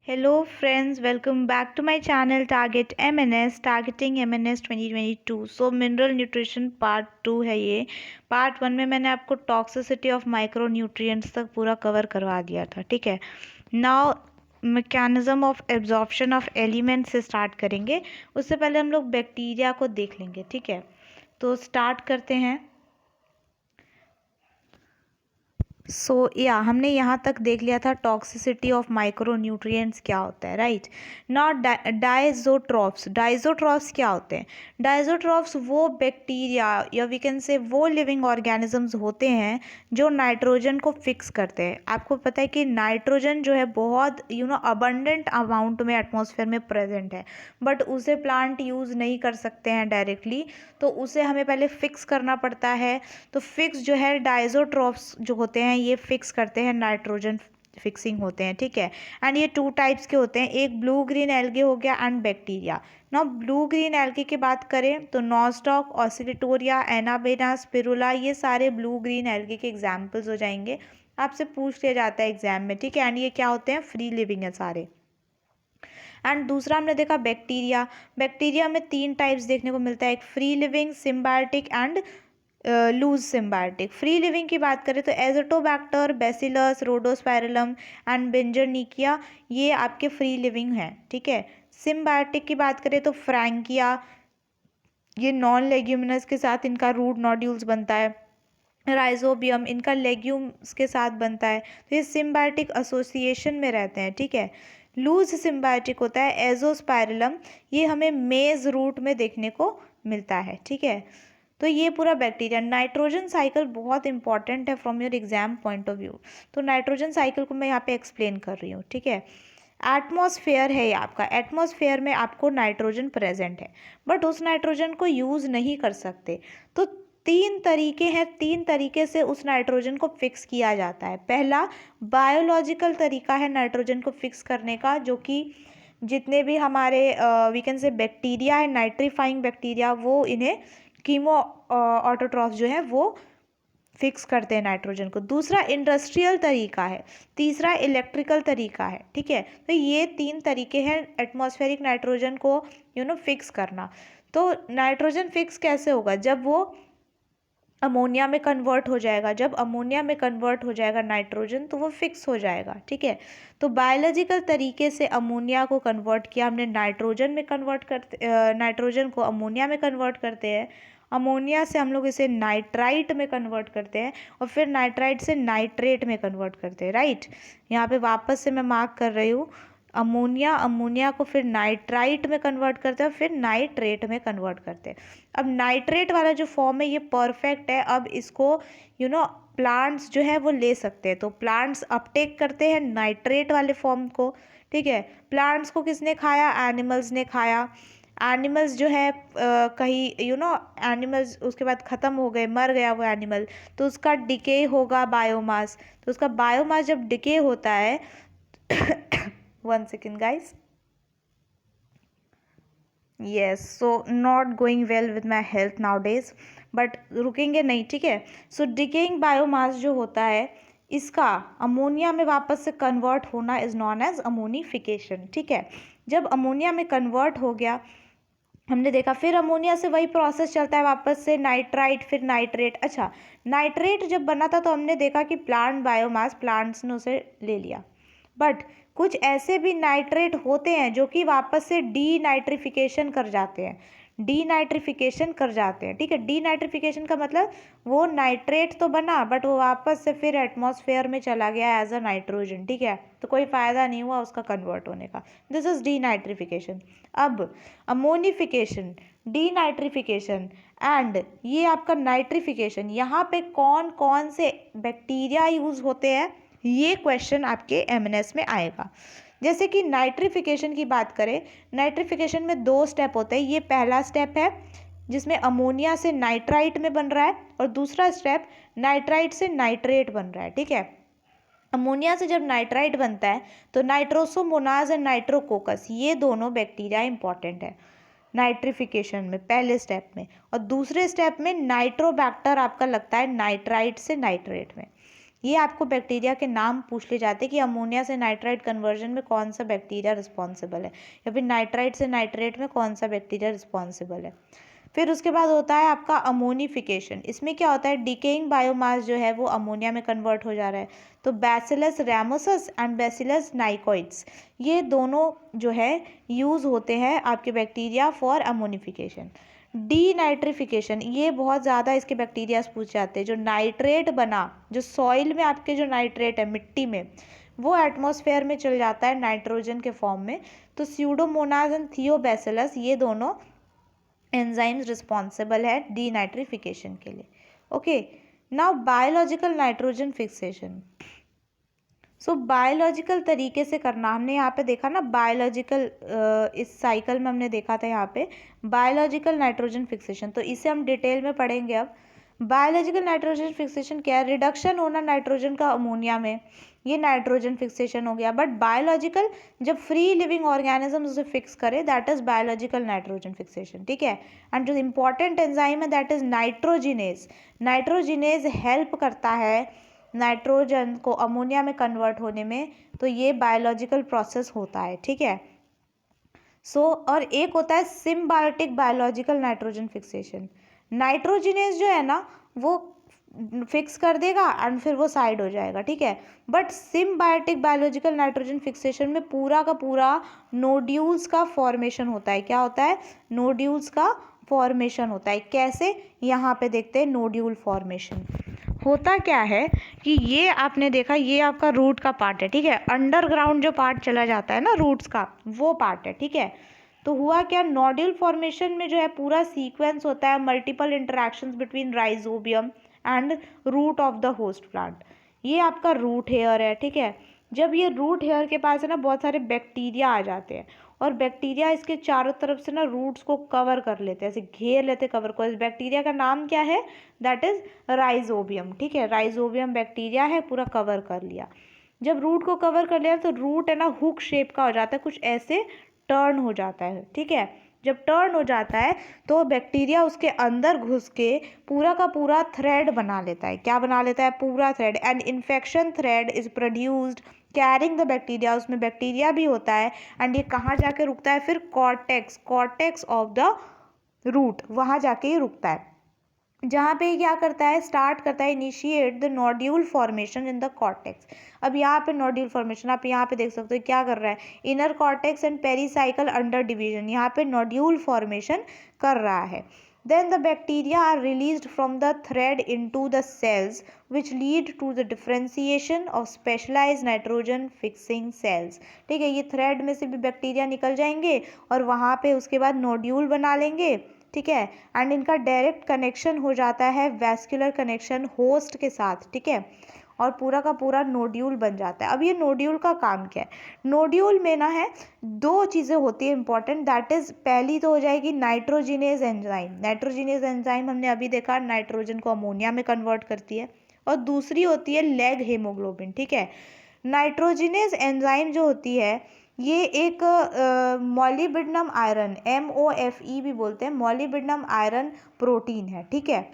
Hello friends, welcome back to my channel Target MNS, Targeting MNS 2022. So mineral nutrition part 2 है ये। Part 1 में मैंने आपको toxicity of micro nutrients तक पूरा कवर करवा दिया था, ठीक है। Now mechanism of absorption of elements से स्टार्ट करेंगे। उससे पहले हम लोग बैक्टीरिया को देख लेंगे, ठीक है। तो स्टार्ट करते हैं। हमने यहाँ तक देख लिया था टॉक्सिसिटी ऑफ माइक्रो न्यूट्रिएंट्स क्या होता है, राइट। नॉट डाइजोट्रॉफ्स। डाइजोट्रॉफ्स क्या होते हैं? डाइजोट्रॉफ्स वो बैक्टीरिया या वी कैन से वो लिविंग ऑर्गेनिजम्स होते हैं जो नाइट्रोजन को फिक्स करते हैं। आपको पता है कि नाइट्रोजन जो है बहुत अबंडेंट अमाउंट में एटमॉस्फेयर में प्रेजेंट है, बट उसे प्लांट यूज़ नहीं कर सकते हैं डायरेक्टली, तो उसे हमें पहले फिक्स करना पड़ता है। तो फिक्स जो है डाइजोट्रॉफ्स जो होते हैं ये फिक्स करते हैं, नाइट्रोजन फिक्सिंग होते हैं, ठीक है। एंड ये 2 टाइप्स के होते हैं, एक ब्लू ग्रीन एल्गे हो गया एंड बैक्टीरिया। ना ब्लू ग्रीन एल्गे की बात करें तो नॉस्टॉक, ऑसिलिटोरिया, एनाबेना, स्पिरुला, ये सारे ब्लू ग्रीन एल्गे के एग्जाम्पल्स हो जाएंगे। आपसे पूछ लिया जाता है एग्जाम में, ठीक है। एंड ये क्या होते हैं? फ्री लिविंग है सारे। एंड दूसरा हमने देखा बैक्टीरिया। बैक्टीरिया में 3 टाइप्स देखने को मिलता है, एक free living, symbiotic and loose symbiotic. Free living की बात करें तो Azotobacter, Bacillus, Rhodospirillum and Beijerinckia, ये आपके फ्री लिविंग हैं, ठीक है। सिम्बायोटिक की बात करें तो फ्रैंकिया, ये नॉन लेग्यूमिनस के साथ इनका रूट नोड्यूल्स बनता है। राइजोबियम इनका लेग्यूम्स के साथ बनता है, तो ये सिम्बायोटिक एसोसिएशन में रहते हैं, ठीक है। लूज सिम्बायोटिक होता है एजोस्पाइरलम, ये हमें मेज रूट में देखने को मिलता है, ठीक है। तो ये पूरा बैक्टीरिया। नाइट्रोजन साइकिल बहुत इंपॉर्टेंट है from your exam point of view, तो नाइट्रोजन साइकिल को मैं यहाँ पे एक्सप्लेन कर रही हूँ, ठीक है। एटमॉस्फेयर है ये आपका, एटमॉस्फेयर में आपको नाइट्रोजन प्रेजेंट है, बट उस नाइट्रोजन को यूज़ नहीं कर सकते। तो 3 तरीके हैं, 3 तरीके से उस नाइट्रोजन को फिक्स किया जाता है। पहला बायोलॉजिकल तरीका है नाइट्रोजन को फिक्स करने का, जो कि जितने भी हमारे वी कैन से बैक्टीरिया है, नाइट्रीफाइंग बैक्टीरिया, वो इन्हें कीमो ऑटोट्रॉफ जो है वो फिक्स करते हैं नाइट्रोजन को। दूसरा इंडस्ट्रियल तरीका है, तीसरा इलेक्ट्रिकल तरीका है, ठीक है। तो ये 3 तरीके हैं एटमॉस्फेरिक नाइट्रोजन को फिक्स करना। तो नाइट्रोजन फिक्स कैसे होगा? जब वो अमोनिया में कन्वर्ट हो जाएगा, जब अमोनिया में कन्वर्ट हो जाएगा नाइट्रोजन, तो वो फिक्स हो जाएगा, ठीक है। तो बायोलॉजिकल तरीके से अमोनिया को कन्वर्ट किया हमने, नाइट्रोजन में कन्वर्ट करते, नाइट्रोजन को अमोनिया में कन्वर्ट करते हैं। अमोनिया से हम लोग इसे नाइट्राइट में कन्वर्ट करते हैं, और फिर नाइट्राइट से नाइट्रेट में कन्वर्ट करते हैं, राइट। यहाँ पे वापस से मैं मार्क कर रही हूँ, अमोनिया को फिर नाइट्राइट में कन्वर्ट करते हैं, फिर नाइट्रेट में कन्वर्ट करते हैं। अब नाइट्रेट वाला जो फॉर्म है ये परफेक्ट है, अब इसको प्लांट्स जो है वो ले सकते हैं, तो प्लांट्स अपटेक करते हैं नाइट्रेट वाले फॉर्म को, ठीक है। प्लांट्स को किसने खाया? एनिमल्स ने खाया। एनिमल्स जो है कहीं एनिमल्स उसके बाद ख़त्म हो गए, मर गया वो एनिमल, तो उसका डिके होगा बायोमास। तो उसका बायोमास जब डिके होता है one second guys, yes, so not going well with my health now days, but रुकेंगे नहीं, ठीक है। सो डिकेइंग बायोमास जो होता है, इसका अमोनिया में वापस से कन्वर्ट होना इज नॉन एज अमोनिफिकेशन, ठीक है। जब अमोनिया में कन्वर्ट हो गया, हमने देखा फिर अमोनिया से वही प्रोसेस चलता है, वापस से नाइट्राइट, फिर नाइट्रेट। अच्छा, नाइट्रेट जब बना था तो हमने देखा कि प्लांट बायोमास, प्लांट्स ने उसे ले लिया, बट कुछ ऐसे भी नाइट्रेट होते हैं जो कि वापस से डीनाइट्रिफिकेशन कर जाते हैं, डीनाइट्रिफिकेशन कर जाते हैं, ठीक है। डीनाइट्रिफिकेशन का मतलब वो नाइट्रेट तो बना, बट वो वापस से फिर एटमॉस्फेयर में चला गया एज अ नाइट्रोजन, ठीक है। तो कोई फ़ायदा नहीं हुआ उसका कन्वर्ट होने का, दिस इज डीनाइट्रिफिकेशन। अब अमोनिफिकेशन, डीनाइट्रिफिकेशन एंड ये आपका नाइट्रिफिकेशन, यहाँ पे कौन कौन से बैक्टीरिया यूज़ होते हैं, ये क्वेश्चन आपके एमएनएस में आएगा। जैसे कि नाइट्रिफिकेशन की बात करें, नाइट्रिफिकेशन में 2 स्टेप होते हैं। ये पहला स्टेप है जिसमें अमोनिया से नाइट्राइट में बन रहा है, और दूसरा स्टेप नाइट्राइट से नाइट्रेट बन रहा है, ठीक है। अमोनिया से जब नाइट्राइट बनता है तो नाइट्रोसोमोनाज एंड नाइट्रोकोकस, ये दोनों बैक्टीरिया इंपॉर्टेंट है नाइट्रिफिकेशन में, पहले स्टेप में। और दूसरे स्टेप में नाइट्रोबैक्टर आपका लगता है नाइट्राइट से नाइट्रेट में। ये आपको बैक्टीरिया के नाम पूछ ले जाते हैं कि अमोनिया से नाइट्राइट कन्वर्जन में कौन सा बैक्टीरिया रिस्पॉन्सिबल है, या फिर नाइट्राइट से नाइट्रेट में कौन सा बैक्टीरिया रिस्पॉन्सिबल है। फिर उसके बाद होता है आपका अमोनिफिकेशन। इसमें क्या होता है, डिकेइंग बायोमास जो है वो अमोनिया में कन्वर्ट हो जा रहा है। तो बैसिलस रैमोसस एंड बैसिलस नाइकोइड्स, ये दोनों जो है यूज़ होते हैं आपके बैक्टीरिया फॉर अमोनिफिकेशन। डीनाइट्रिफिकेशन, ये बहुत ज़्यादा इसके बैक्टीरियाज पूछ जाते हैं। जो नाइट्रेट बना, जो सॉइल में आपके जो नाइट्रेट है मिट्टी में, वो एटमॉस्फेयर में चल जाता है नाइट्रोजन के फॉर्म में। तो स्यूडोमोनास एंड थियोबैसिलस, ये दोनों एंजाइम्स रिस्पॉन्सिबल है डीनाइट्रिफिकेशन के लिए। Okay, now biological nitrogen fixation. So biological तरीके से करना, हमने यहाँ पे देखा ना बायोलॉजिकल, इस साइकिल में हमने देखा था यहाँ पे बायोलॉजिकल नाइट्रोजन फिक्सेशन, तो इसे हम डिटेल में पढ़ेंगे अब। बायोलॉजिकल नाइट्रोजन फिक्सेशन क्या है, रिडक्शन होना नाइट्रोजन का अमोनिया में, ये नाइट्रोजन फिक्सेशन हो गया। बट बायोलॉजिकल, जब फ्री लिविंग ऑर्गेनिज्म उसे फिक्स करे, that is biological nitrogen fixation, ठीक है। एंड जो इंपॉर्टेंट एंजाइम है that is nitrogenase. Nitrogenase help करता है नाइट्रोजन को अमोनिया में कन्वर्ट होने में, तो ये बायोलॉजिकल प्रोसेस होता है, ठीक है। और एक होता है symbiotic biological nitrogen fixation. Nitrogenase जो है ना वो फिक्स कर देगा एंड फिर वो साइड हो जाएगा, ठीक है। But symbiotic biological nitrogen fixation में पूरा का पूरा नोड्यूल्स का फॉर्मेशन होता है। क्या होता है, नोड्यूल्स का फॉर्मेशन होता है। कैसे, यहाँ पे देखते हैं। नोड्यूल फॉर्मेशन होता क्या है कि ये आपने देखा, ये आपका रूट का पार्ट है, ठीक है। अंडरग्राउंड जो पार्ट चला जाता है ना रूट्स का, वो पार्ट है, ठीक है। तो हुआ क्या, नोड्यूल फॉर्मेशन में जो है पूरा सीक्वेंस होता है multiple interactions between Rhizobium and root of the host plant. ये आपका रूट हेयर है, ठीक है। जब ये रूट हेयर के पास है ना बहुत सारे बैक्टीरिया आ जाते हैं, और बैक्टीरिया इसके चारों तरफ से ना रूट्स को कवर कर लेते हैं, ऐसे घेर लेते कवर को। इस बैक्टीरिया का नाम क्या है, दैट इज राइजोबियम, ठीक है। राइजोबियम बैक्टीरिया है, पूरा कवर कर लिया। जब रूट को कवर कर लिया तो रूट है ना हुक शेप का हो जाता है, कुछ ऐसे टर्न हो जाता है, ठीक है। जब टर्न हो जाता है तो बैक्टीरिया उसके अंदर घुस के पूरा का पूरा थ्रेड बना लेता है। क्या बना लेता है, पूरा thread. And infection thread is produced carrying the bacteria, उसमें बैक्टीरिया भी होता है। एंड ये कहाँ जाके रुकता है फिर, cortex, cortex of the root, वहाँ जाके ये रुकता है। जहाँ पे क्या करता है, स्टार्ट करता है initiate the nodule formation in the cortex. अब यहाँ पे नोड्यूल फॉर्मेशन आप यहाँ पे देख सकते हो क्या कर रहा है, inner cortex and pericycle under division, यहाँ पे नोड्यूल फॉर्मेशन कर रहा है। Then the bacteria are released from the thread into the cells which lead to the differentiation of specialized nitrogen fixing cells। ठीक है, ये थ्रेड में से भी बैक्टीरिया निकल जाएंगे और वहाँ पे उसके बाद नोड्यूल बना लेंगे, ठीक है। एंड इनका डायरेक्ट कनेक्शन हो जाता है वैस्कुलर कनेक्शन होस्ट के साथ, ठीक है, और पूरा का पूरा नोड्यूल बन जाता है। अब ये नोड्यूल का काम क्या है, नोड्यूल में ना है दो चीज़ें होती है इंपॉर्टेंट, दैट इज पहली तो हो जाएगी नाइट्रोजिनेज एंजाइम। नाइट्रोजिनेज एंजाइम हमने अभी देखा नाइट्रोजन को अमोनिया में कन्वर्ट करती है, और दूसरी होती है लैग हीमोग्लोबिन, ठीक है। नाइट्रोजिनेज एंजाइम जो होती है ये एक मॉलिब्डेनम आयरन, MOFE भी बोलते हैं, मॉलिब्डेनम आयरन प्रोटीन है, ठीक है।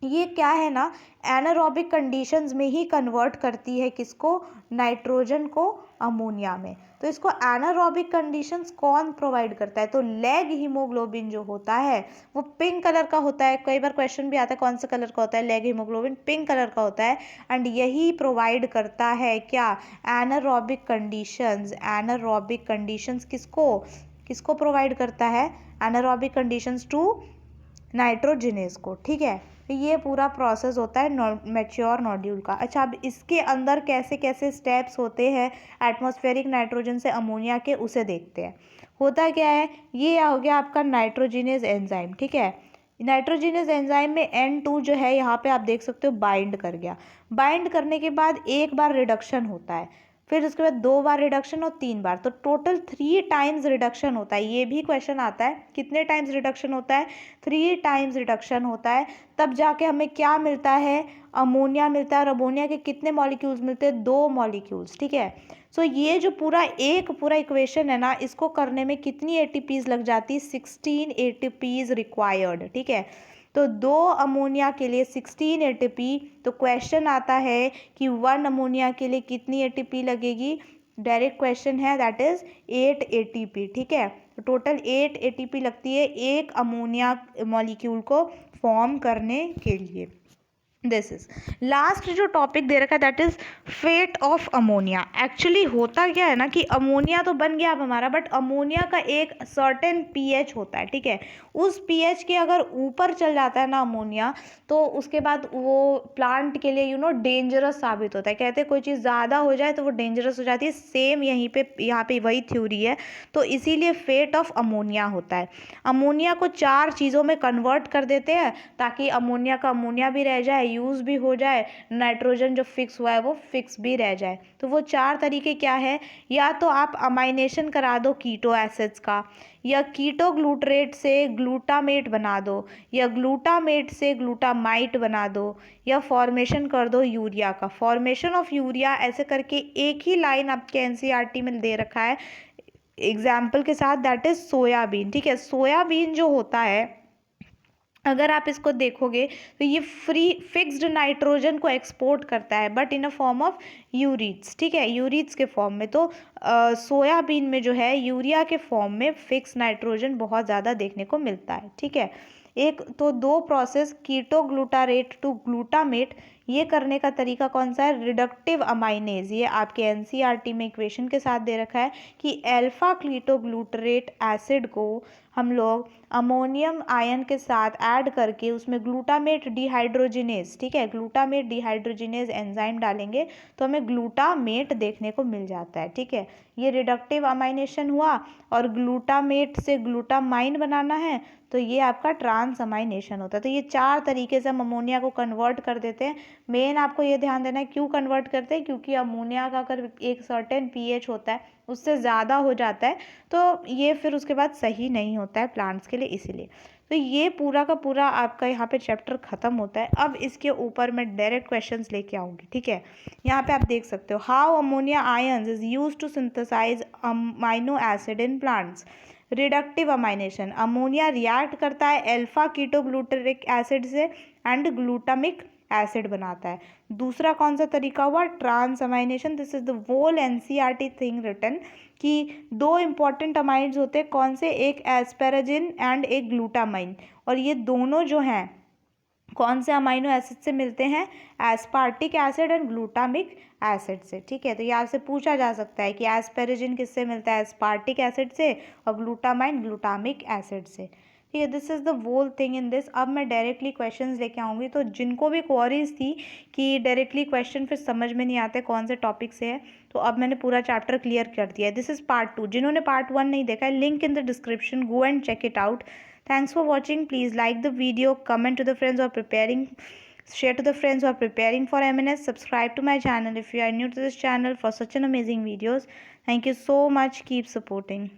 ये क्या है ना, एनारोबिक कंडीशंस में ही कन्वर्ट करती है किसको, नाइट्रोजन को अमोनिया में। तो इसको एनारोबिक कंडीशंस कौन प्रोवाइड करता है, तो लैग हीमोग्लोबिन जो होता है वो पिंक कलर का होता है। कई बार क्वेश्चन भी आता है कौन सा कलर का होता है, लैग हीमोग्लोबिन पिंक कलर का होता है। एंड यही प्रोवाइड करता है क्या, एनारोबिक कंडीशंस। एनारोबिक कंडीशंस किसको किसको प्रोवाइड करता है, एनारोबिक कंडीशंस टू नाइट्रोजिनेज को, ठीक है। ये पूरा प्रोसेस होता है मैच्योर नोड्यूल का। अच्छा, अब इसके अंदर कैसे कैसे स्टेप्स होते हैं एटमॉस्फेरिक नाइट्रोजन से अमोनिया के, उसे देखते हैं। होता क्या है, ये हो गया आपका नाइट्रोजिनेज एंजाइम, ठीक है। नाइट्रोजिनेज एंजाइम में N2 जो है यहाँ पे आप देख सकते हो बाइंड कर गया। बाइंड करने के बाद एक बार रिडक्शन होता है, फिर उसके बाद 2 बार रिडक्शन और 3 बार, तो टोटल 3 टाइम्स रिडक्शन होता है। ये भी क्वेश्चन आता है कितने टाइम्स रिडक्शन होता है, 3 टाइम्स रिडक्शन होता है। तब जाके हमें क्या मिलता है, अमोनिया मिलता है। और अमोनिया के कितने मॉलिक्यूल्स मिलते हैं, 2 मॉलिक्यूल्स, ठीक है। सो ये जो पूरा इक्वेशन है ना, इसको करने में कितनी ATPs लग जाती है, 16 ATPs रिक्वायर्ड, ठीक है। तो 2 अमोनिया के लिए 16 एटीपी। तो क्वेश्चन आता है कि 1 अमोनिया के लिए कितनी एटीपी लगेगी, डायरेक्ट क्वेश्चन है, दैट इज 8 एटीपी। ठीक है, तो टोटल 8 एटीपी लगती है एक अमोनिया मॉलिक्यूल को फॉर्म करने के लिए। दिस इज लास्ट जो टॉपिक दे रखा है that is fate of ammonia. Actually होता क्या है ना कि अमोनिया तो बन गया अब हमारा, बट अमोनिया का एक सर्टेन पीएच होता है। ठीक है, उस पीएच के अगर ऊपर चल जाता है ना अमोनिया, तो उसके बाद वो प्लांट के लिए डेंजरस साबित होता है। कहते हैं कोई चीज़ ज़्यादा हो जाए तो वो डेंजरस हो जाती है। सेम यहाँ पे वही थ्योरी है, तो इसीलिए फेट ऑफ अमोनिया होता है। अमोनिया को 4 चीज़ों में कन्वर्ट कर देते हैं ताकि अमोनिया का अमोनिया भी रह जाए, यूज़ भी हो जाए, नाइट्रोजन जो फिक्स हुआ है वो फिक्स भी रह जाए। तो वो 4 तरीके क्या है, या तो आप अमाइनेशन करा दो कीटो एसिड्स का, या कीटो ग्लूटरेट से ग्लूटामेट बना दो, या ग्लूटामेट से ग्लूटामाइट बना दो, या फॉर्मेशन कर दो यूरिया का। फॉर्मेशन ऑफ यूरिया ऐसे करके एक ही लाइन आपके एनसीईआरटी में दे रखा है एग्जाम्पल के साथ, दैट इज सोयाबीन। ठीक है, सोयाबीन जो होता है अगर आप इसको देखोगे तो ये फ्री फिक्स्ड नाइट्रोजन को एक्सपोर्ट करता है, but in a form of ureides. ठीक है, यूरिड्स के फॉर्म में। तो सोयाबीन में जो है यूरिया के फॉर्म में फिक्स नाइट्रोजन बहुत ज़्यादा देखने को मिलता है। ठीक है, एक तो 2 process keto glutarate to glutamate, ये करने का तरीका कौन सा है, रिडक्टिव अमाइनेज। ये आपके एनसीईआरटी में इक्वेशन के साथ दे रखा है कि अल्फा कीटोग्लूटरेट एसिड को हम लोग अमोनियम आयन के साथ ऐड करके उसमें ग्लूटामेट डिहाइड्रोजिनेज, ठीक है, ग्लूटामेट डिहाइड्रोजिनेज एंजाइम डालेंगे तो हमें ग्लूटामेट देखने को मिल जाता है। ठीक है, ये रिडक्टिव अमाइनेशन हुआ, और ग्लूटामेट से ग्लूटामाइन बनाना है तो ये आपका ट्रांस अमाइनेशन होता है। तो ये 4 तरीके से हम अमोनिया को कन्वर्ट कर देते हैं। मेन आपको ये ध्यान देना है क्यों कन्वर्ट करते हैं, क्योंकि अमोनिया का अगर एक सर्टेन पीएच होता है उससे ज़्यादा हो जाता है तो ये फिर उसके बाद सही नहीं होता है प्लांट्स के लिए, इसीलिए। तो ये पूरा का पूरा आपका यहाँ पे चैप्टर ख़त्म होता है। अब इसके ऊपर मैं डायरेक्ट क्वेश्चंस लेके आऊँगी। ठीक है, यहाँ पे आप देख सकते हो, how ammonia ions is use to synthesise amino acid in plants. Reductive amination, ammonia react करता है अल्फा कीटोग्लूटरिक एसिड से एंड ग्लूटामिक एसिड बनाता है। दूसरा कौन सा तरीका हुआ, trans amination. This is the whole NCERT thing written कि 2 इंपॉर्टेंट अमाइड्स होते हैं, कौन से, एक एस्पेराजिन एंड एक ग्लूटामाइन, और ये दोनों जो हैं कौन से अमाइनो एसिड से मिलते हैं, aspartic acid and glutamic acid से। ठीक है, तो ये आपसे पूछा जा सकता है कि एस्पेराजिन किससे मिलता है, एस्पार्टिक एसिड से, और ग्लूटामाइन ग्लूटामिक एसिड से। ठीक है, this is the whole thing in this. अब मैं डायरेक्टली क्वेश्चंस लेके आऊँगी, तो जिनको भी क्वेरीज थी कि डायरेक्टली क्वेश्चन फिर समझ में नहीं आते कौन से टॉपिक से है, तो अब मैंने पूरा चैप्टर क्लियर कर दिया है। This is part 2। जिन्होंने पार्ट 1 नहीं देखा है, link in the description, go and check it out. Thanks for watching. Please like the video, comment to the friends who are preparing, share to the friends who are preparing for MNS, subscribe to my channel if you are new to this channel for such an amazing videos. Thank you so much. Keep supporting.